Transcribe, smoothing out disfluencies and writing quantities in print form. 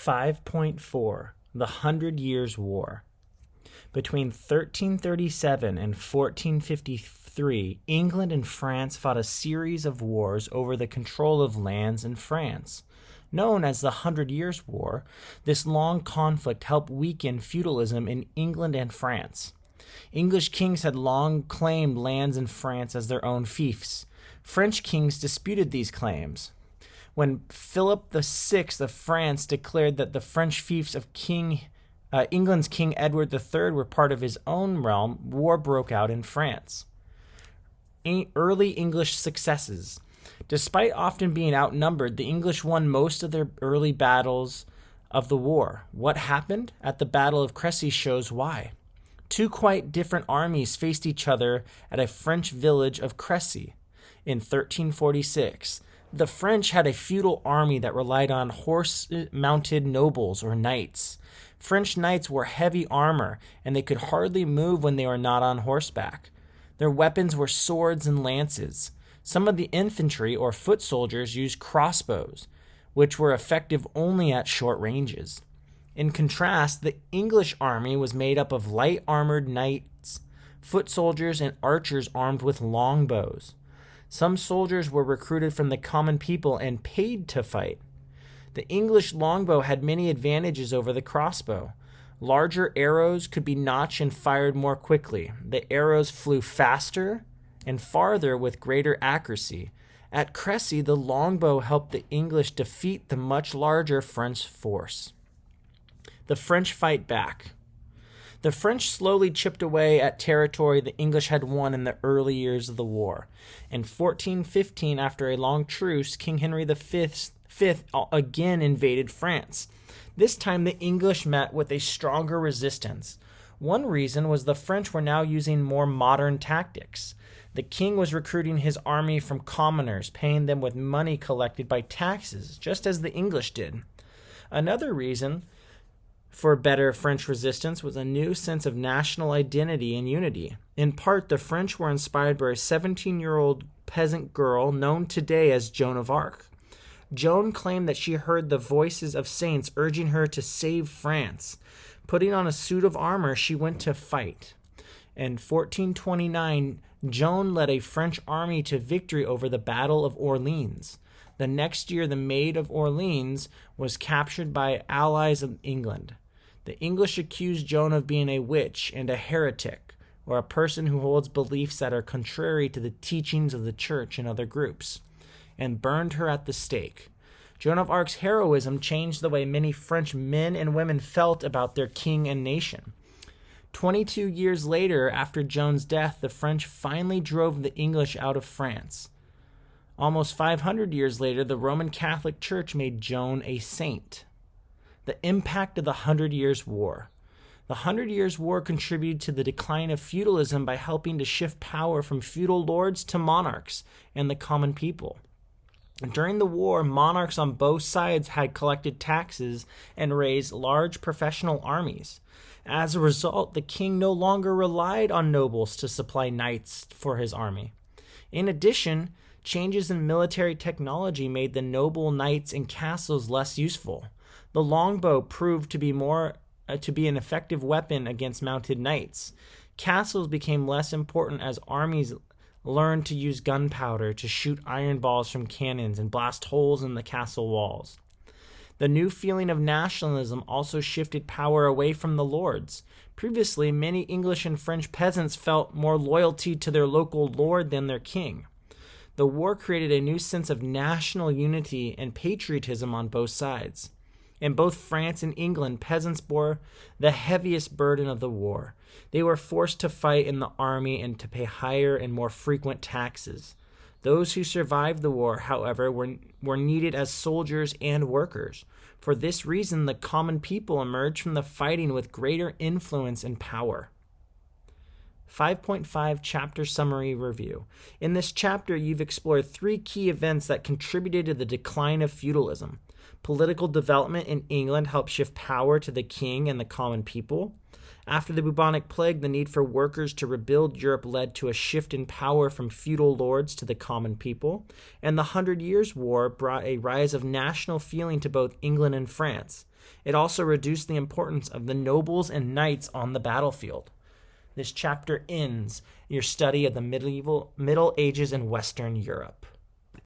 5.4 The Hundred Years' War. Between 1337 and 1453, England and France fought a series of wars over the control of lands in France. Known as the Hundred Years' War, this long conflict helped weaken feudalism in England and France. English kings had long claimed lands in France as their own fiefs. French kings disputed these claims. When Philip VI of France declared that the French fiefs of England's King Edward III were part of his own realm, war broke out in France. Early English successes. Despite often being outnumbered, the English won most of their early battles of the war. What happened at the Battle of Crécy shows why. Two quite different armies faced each other at a French village of Crécy in 1346. The French had a feudal army that relied on horse-mounted nobles or knights. French knights wore heavy armor, and they could hardly move when they were not on horseback. Their weapons were swords and lances. Some of the infantry or foot soldiers used crossbows, which were effective only at short ranges. In contrast, the English army was made up of light-armored knights, foot soldiers, and archers armed with longbows. Some soldiers were recruited from the common people and paid to fight. The English longbow had many advantages over the crossbow. Larger arrows could be notched and fired more quickly. The arrows flew faster and farther with greater accuracy. At Crécy, the longbow helped the English defeat the much larger French force. The French fight back. The French slowly chipped away at territory the English had won in the early years of the war. In 1415, after a long truce, King Henry V again invaded France. This time the English met with a stronger resistance. One reason was the French were now using more modern tactics. The king was recruiting his army from commoners, paying them with money collected by taxes, just as the English did. Another reason for better French resistance was a new sense of national identity and unity. In part, the French were inspired by a 17-year-old peasant girl known today as Joan of Arc. Joan claimed that she heard the voices of saints urging her to save France. Putting on a suit of armor, she went to fight. In 1429, Joan led a French army to victory over the Battle of Orleans. The next year, the Maid of Orleans was captured by allies of England. The English accused Joan of being a witch and a heretic, or a person who holds beliefs that are contrary to the teachings of the church and other groups, and burned her at the stake. Joan of Arc's heroism changed the way many French men and women felt about their king and nation. 22 years later, after Joan's death, the French finally drove the English out of France. Almost 500 years later, the Roman Catholic Church made Joan a saint. The impact of the Hundred Years' War. The Hundred Years' War contributed to the decline of feudalism by helping to shift power from feudal lords to monarchs and the common people. During the war, monarchs on both sides had collected taxes and raised large professional armies. As a result, the king no longer relied on nobles to supply knights for his army. In addition, changes in military technology made the noble knights and castles less useful. The longbow proved to be an effective weapon against mounted knights. Castles became less important as armies learned to use gunpowder to shoot iron balls from cannons and blast holes in the castle walls. The new feeling of nationalism also shifted power away from the lords. Previously, many English and French peasants felt more loyalty to their local lord than their king. The war created a new sense of national unity and patriotism on both sides. In both France and England, peasants bore the heaviest burden of the war. They were forced to fight in the army and to pay higher and more frequent taxes. Those who survived the war, however, were needed as soldiers and workers. For this reason, the common people emerged from the fighting with greater influence and power. 5.5 Chapter Summary Review. In this chapter, you've explored 3 key events that contributed to the decline of feudalism. Political development in England helped shift power to the king and the common people. After the bubonic plague, the need for workers to rebuild Europe led to a shift in power from feudal lords to the common people, and the 100 Years' War brought a rise of national feeling to both England and France. It also reduced the importance of the nobles and knights on the battlefield. This chapter ends your study of the Middle Ages in Western Europe.